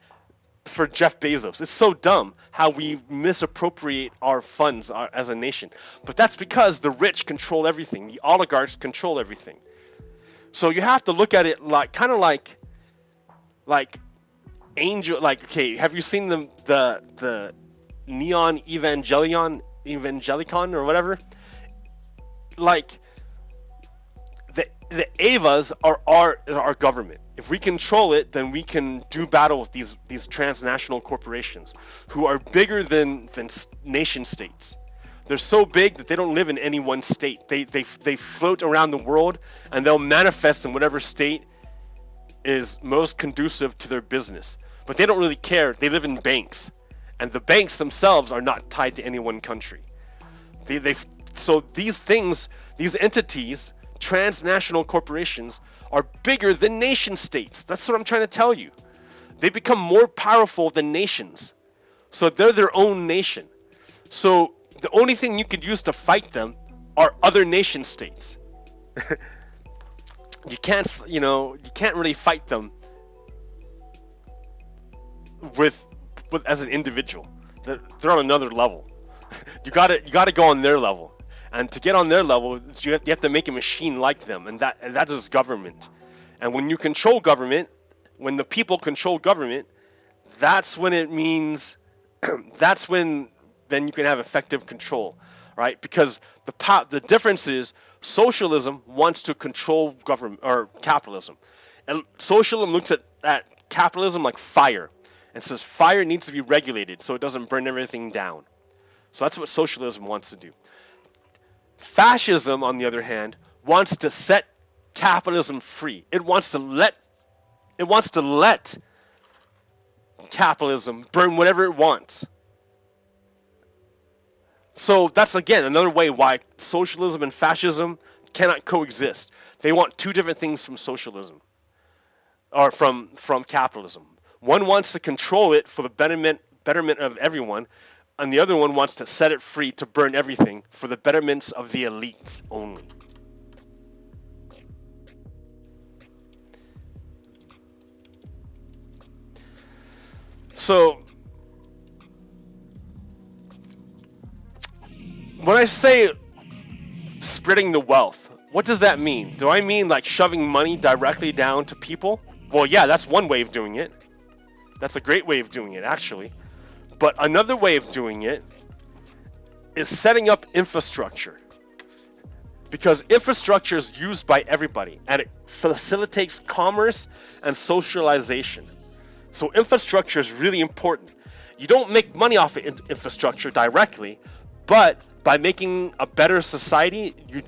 for Jeff Bezos. It's so dumb how we misappropriate our funds as a nation. But that's because the rich control everything. The oligarchs control everything. So you have to look at it like kind of like angel. Like, okay, have you seen the Neon Evangelicon or whatever? Like, the Avas are our government. If we control it, then we can do battle with these transnational corporations who are bigger than nation states. They're so big that they don't live in any one state. They float around the world, and they'll manifest in whatever state is most conducive to their business. But they don't really care. They live in banks, and the banks themselves are not tied to any one country. So these things, these entities, transnational corporations, are bigger than nation states. That's what I'm trying to tell you. They become more powerful than nations. So they're their own nation. So the only thing you could use to fight them are other nation states. You can't really fight them with as an individual. They're on another level. You gotta go on their level. And to get on their level, you have to make a machine like them, and that is government. And when you control government, when the people control government, that's when it means, that's when then you can have effective control, right? Because the difference is socialism wants to control government or capitalism, and socialism looks at capitalism like fire, and says fire needs to be regulated so it doesn't burn everything down. So that's what socialism wants to do. Fascism, on the other hand, wants to set capitalism free. It wants to let capitalism burn whatever it wants. So that's, again, another way why socialism and fascism cannot coexist. They want two different things from socialism, or from capitalism. One wants to control it for the betterment of everyone, and the other one wants to set it free to burn everything for the betterments of the elites only. So, when I say spreading the wealth, what does that mean? Do I mean like shoving money directly down to people? Well, yeah, that's one way of doing it. That's a great way of doing it, actually. But another way of doing it is setting up infrastructure. Because infrastructure is used by everybody, and it facilitates commerce and socialization. So infrastructure is really important. You don't make money off of infrastructure directly, but by making a better society, you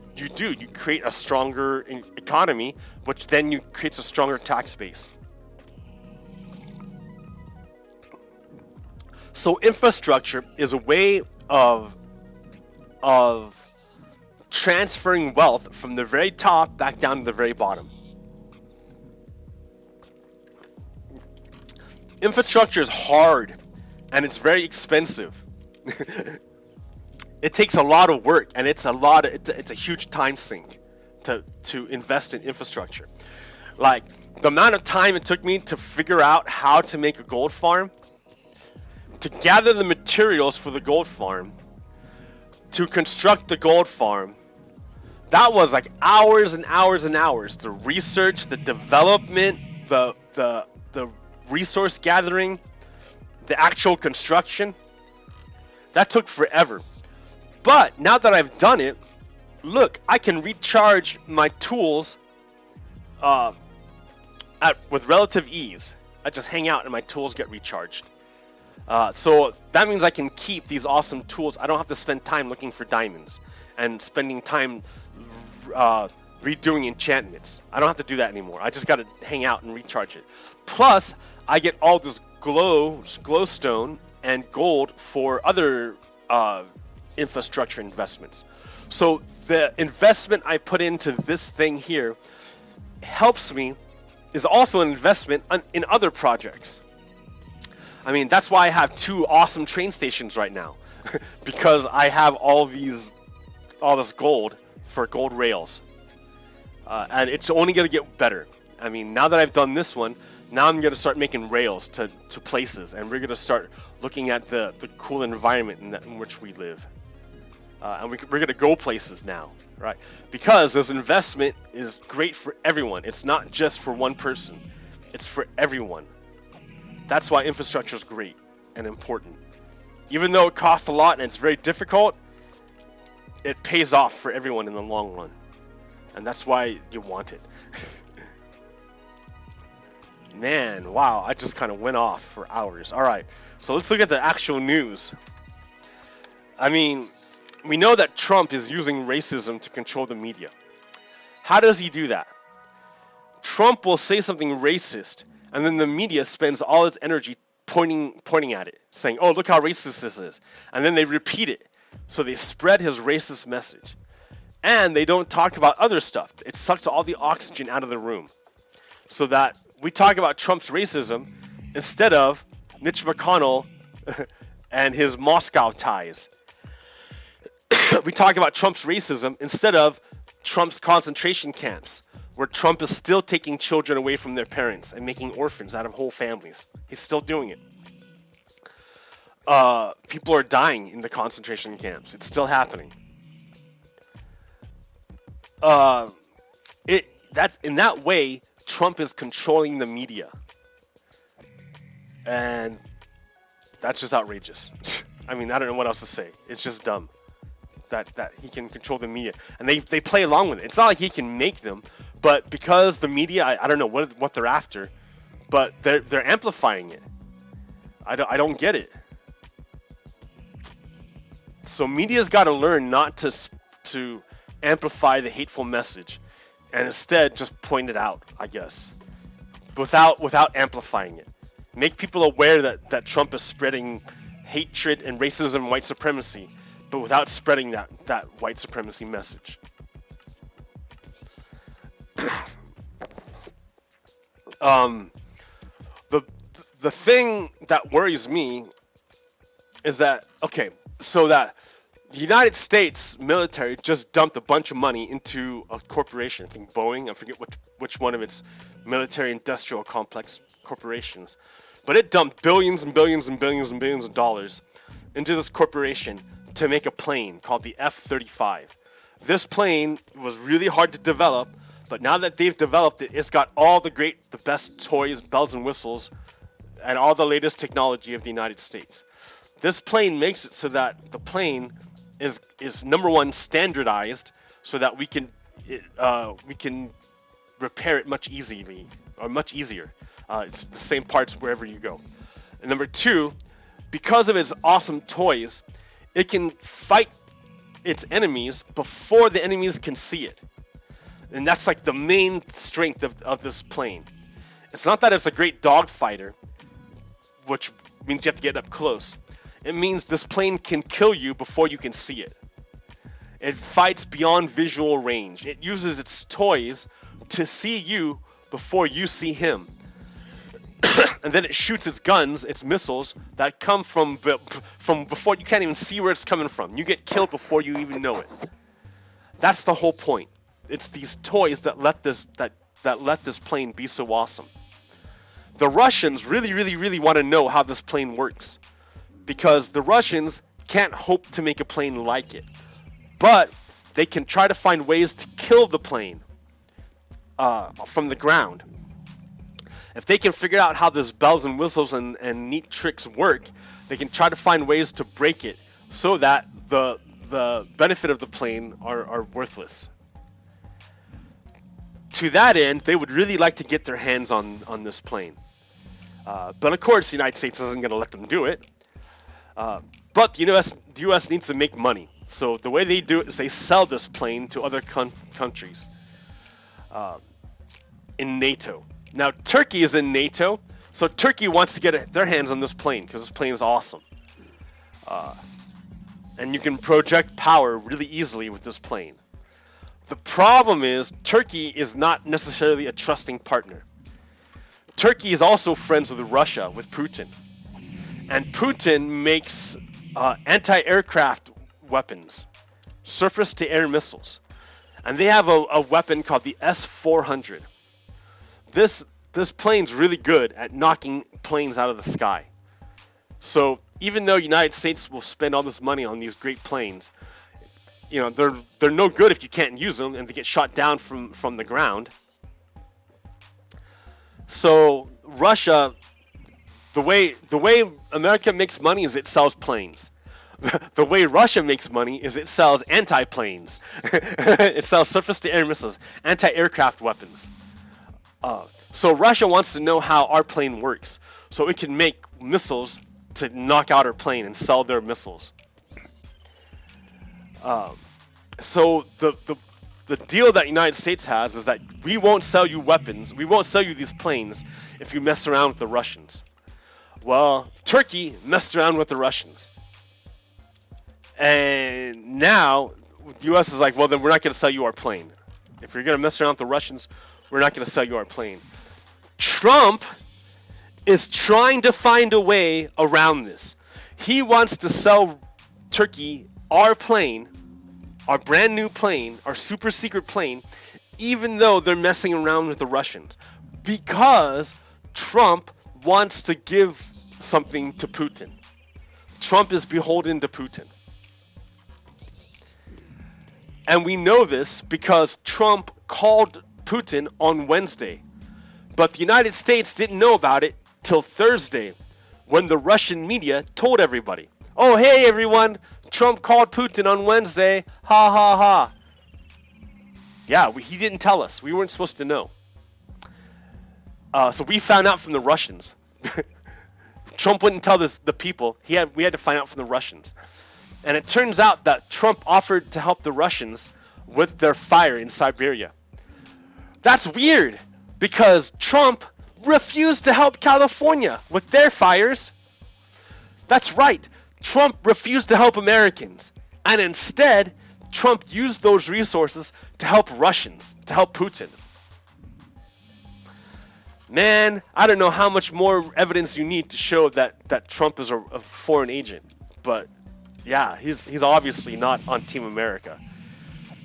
create a stronger economy, which then creates a stronger tax base. So infrastructure is a way of transferring wealth from the very top back down to the very bottom. Infrastructure is hard, and it's very expensive. It takes a lot of work, and it's a huge time sink to invest in infrastructure. Like, the amount of time it took me to figure out how to make a gold farm, to gather the materials for the gold farm, to construct the gold farm, that was like hours and hours and hours. The research, the development, the resource gathering, the actual construction, that took forever. But now that I've done it, look, I can recharge my tools with relative ease. I just hang out and my tools get recharged. So that means I can keep these awesome tools. I don't have to spend time looking for diamonds and spending time redoing enchantments. I don't have to do that anymore. I just got to hang out and recharge it. Plus, I get all this glowstone and gold for other infrastructure investments. So the investment I put into this thing here helps me, is also an investment in other projects. I mean, that's why I have 2 awesome train stations right now, because I have all this gold for gold rails, and it's only gonna get better. I mean, now that I've done this one, now I'm gonna start making rails to places, and we're gonna start looking at the cool environment in which we live, and we're gonna go places now, right? Because this investment is great for everyone. It's not just for one person; it's for everyone. That's why infrastructure is great and important. Even though it costs a lot and it's very difficult, it pays off for everyone in the long run. And that's why you want it. Man, wow, I just kind of went off for hours. Alright, so let's look at the actual news. I mean, we know that Trump is using racism to control the media. How does he do that? Trump will say something racist, and then the media spends all its energy pointing at it, saying, oh, look how racist this is. And then they repeat it. So they spread his racist message. And they don't talk about other stuff. It sucks all the oxygen out of the room. So that we talk about Trump's racism instead of Mitch McConnell and his Moscow ties. We talk about Trump's racism instead of Trump's concentration camps, where Trump is still taking children away from their parents and making orphans out of whole families. He's still doing it. People are dying in the concentration camps. It's still happening. That's in that way, Trump is controlling the media, and that's just outrageous. I mean, I don't know what else to say. It's just dumb that he can control the media, and they play along with it. It's not like he can make them, but because the media, I don't know what they're after, but they're amplifying it. I don't get it. So media's got to learn not to amplify the hateful message, and instead just point it out, I guess, without amplifying it. Make people aware that Trump is spreading hatred and racism and white supremacy, but without spreading that white supremacy message. The thing that worries me is that, okay, so that the United States military just dumped a bunch of money into a corporation. I think Boeing, I forget which one of its military industrial complex corporations, but it dumped billions and billions and billions and billions of dollars into this corporation to make a plane called the F-35. This plane was really hard to develop, but now that they've developed it, it's got all the best toys, bells and whistles, and all the latest technology of the United States. This plane makes it so that the plane is number one, standardized, so that we can repair it much easier. It's the same parts wherever you go. And number two, because of its awesome toys, it can fight its enemies before the enemies can see it. And that's like the main strength of this plane. It's not that it's a great dogfighter, which means you have to get up close. It means this plane can kill you before you can see it. It fights beyond visual range. It uses its toys to see you before you see him. And then it shoots its guns, its missiles, that come from before you can't even see where it's coming from. You get killed before you even know it. That's the whole point. It's these toys that let this plane be so awesome. The Russians really want to know how this plane works, because the Russians can't hope to make a plane like it, but they can try to find ways to kill the plane from the ground. If they can figure out how this bells and whistles and neat tricks work, they can try to find ways to break it so that the benefit of the plane are worthless. To that end, they would really like to get their hands on this plane. But of course, the United States isn't going to let them do it. But the U.S. needs to make money. So the way they do it is they sell this plane to other countries in NATO. Now Turkey is in NATO, so Turkey wants to get their hands on this plane because this plane is awesome. And you can project power really easily with this plane. The problem is Turkey is not necessarily a trusting partner. Turkey is also friends with Russia, with Putin. And Putin makes anti-aircraft weapons, surface-to-air missiles. And they have a weapon called the S-400. This plane's really good at knocking planes out of the sky. So even though United States will spend all this money on these great planes, they're no good if you can't use them and they get shot down from the ground. So Russia, the way America makes money is it sells planes. The way Russia makes money is it sells anti-planes. It sells surface-to-air missiles, anti-aircraft weapons. So Russia wants to know how our plane works, so it can make missiles to knock out our plane and sell their missiles. So the deal that United States has is that we won't sell you weapons, we won't sell you these planes if you mess around with the Russians. Well, Turkey messed around with the Russians. And now the U.S. is like, well, then we're not going to sell you our plane. If you're going to mess around with the Russians, we're not going to sell you our plane. Trump is trying to find a way around this. He wants to sell Turkey our plane, our brand new plane, our super secret plane, even though they're messing around with the Russians. Because Trump wants to give something to Putin. Trump is beholden to Putin. And we know this because Trump called Putin on Wednesday. But the United States didn't know about it till Thursday, when the Russian media told everybody. Oh, hey everyone, Trump called Putin on Wednesday, ha ha ha. Yeah, he didn't tell us. We weren't supposed to know. So we found out from the Russians. Trump wouldn't tell the people. We had to find out from the Russians. And it turns out that Trump offered to help the Russians with their fire in Siberia. That's weird, because Trump refused to help California with their fires. That's right. Trump refused to help Americans. And instead, Trump used those resources to help Russians, to help Putin. Man, I don't know how much more evidence you need to show that Trump is a foreign agent. But yeah, he's obviously not on Team America.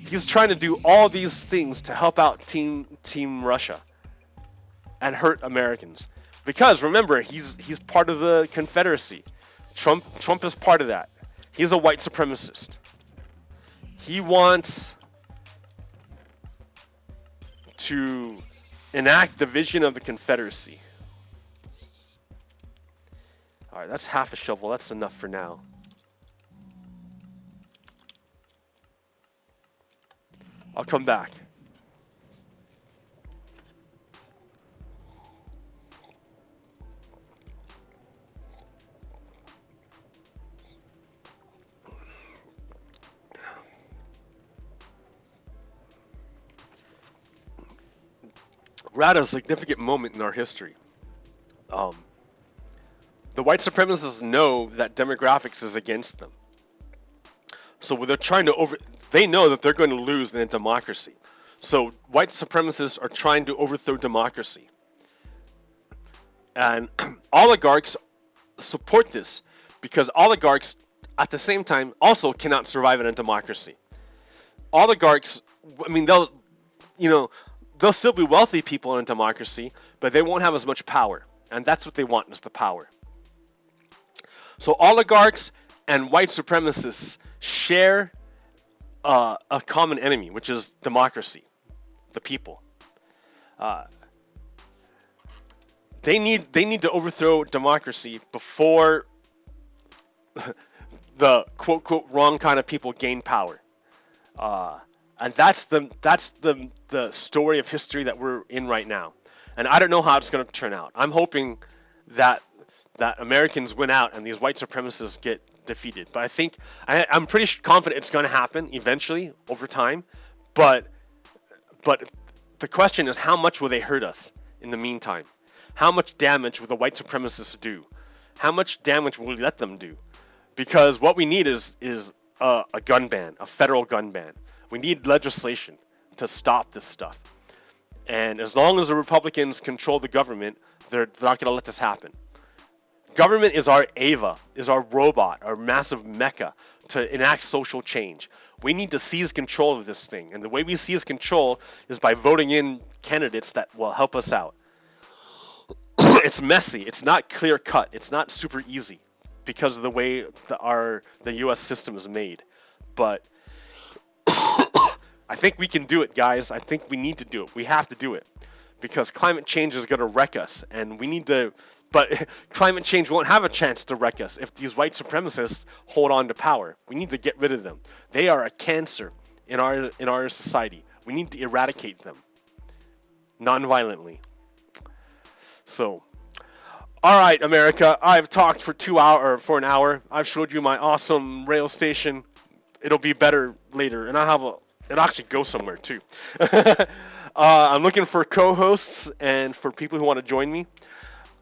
He's trying to do all these things to help out Team Russia and hurt Americans. Because remember, he's part of the Confederacy. Trump is part of that. He's a white supremacist. He wants to enact the vision of the Confederacy. Alright, that's half a shovel. That's enough for now. I'll come back. We're at a significant moment in our history. The white supremacists know that demographics is against them. So they're trying to they know that they're going to lose in a democracy. So white supremacists are trying to overthrow democracy. And oligarchs support this because oligarchs at the same time also cannot survive in a democracy. Oligarchs, I mean, they'll still be wealthy people in a democracy, but they won't have as much power. And that's what they want, is the power. So oligarchs and white supremacists share a common enemy, which is democracy, the people. They need to overthrow democracy before the quote quote wrong kind of people gain power. And that's the story of history that we're in right now. And I don't know how it's going to turn out. I'm hoping that that Americans win out and these white supremacists get defeated. But I think I'm pretty confident it's going to happen eventually over time. But the question is, how much will they hurt us in the meantime? How much damage will the white supremacists do? How much damage will we let them do? Because what we need is a gun ban, a federal gun ban. We need legislation to stop this stuff. And as long as the Republicans control the government, they're not going to let this happen. Government is our Ava, is our robot, our massive mecha to enact social change. We need to seize control of this thing. And the way we seize control is by voting in candidates that will help us out. It's messy. It's not clear cut. It's not super easy because of the way the U.S. system is made. But I think we can do it, guys. I think we need to do it. We have to do it because climate change is going to wreck us, and we need to. But climate change won't have a chance to wreck us if these white supremacists hold on to power. We need to get rid of them. They are a cancer in our society. We need to eradicate them non-violently. So, all right, America. I've talked for for an hour. I've showed you my awesome rail station. It'll be better later, and it'll actually go somewhere too. I'm looking for co-hosts and for people who want to join me.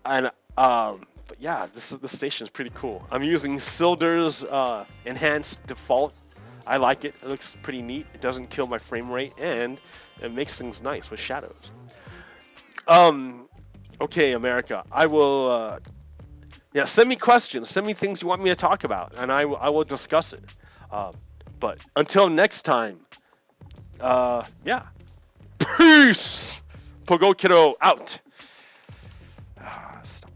And but yeah, this station is pretty cool. I'm using Silder's enhanced default. I like it. It looks pretty neat. It doesn't kill my frame rate, and it makes things nice with shadows. Okay, America. I will. Send me questions. Send me things you want me to talk about, and I will discuss it. But until next time, peace. PoGokeRo out. Stop.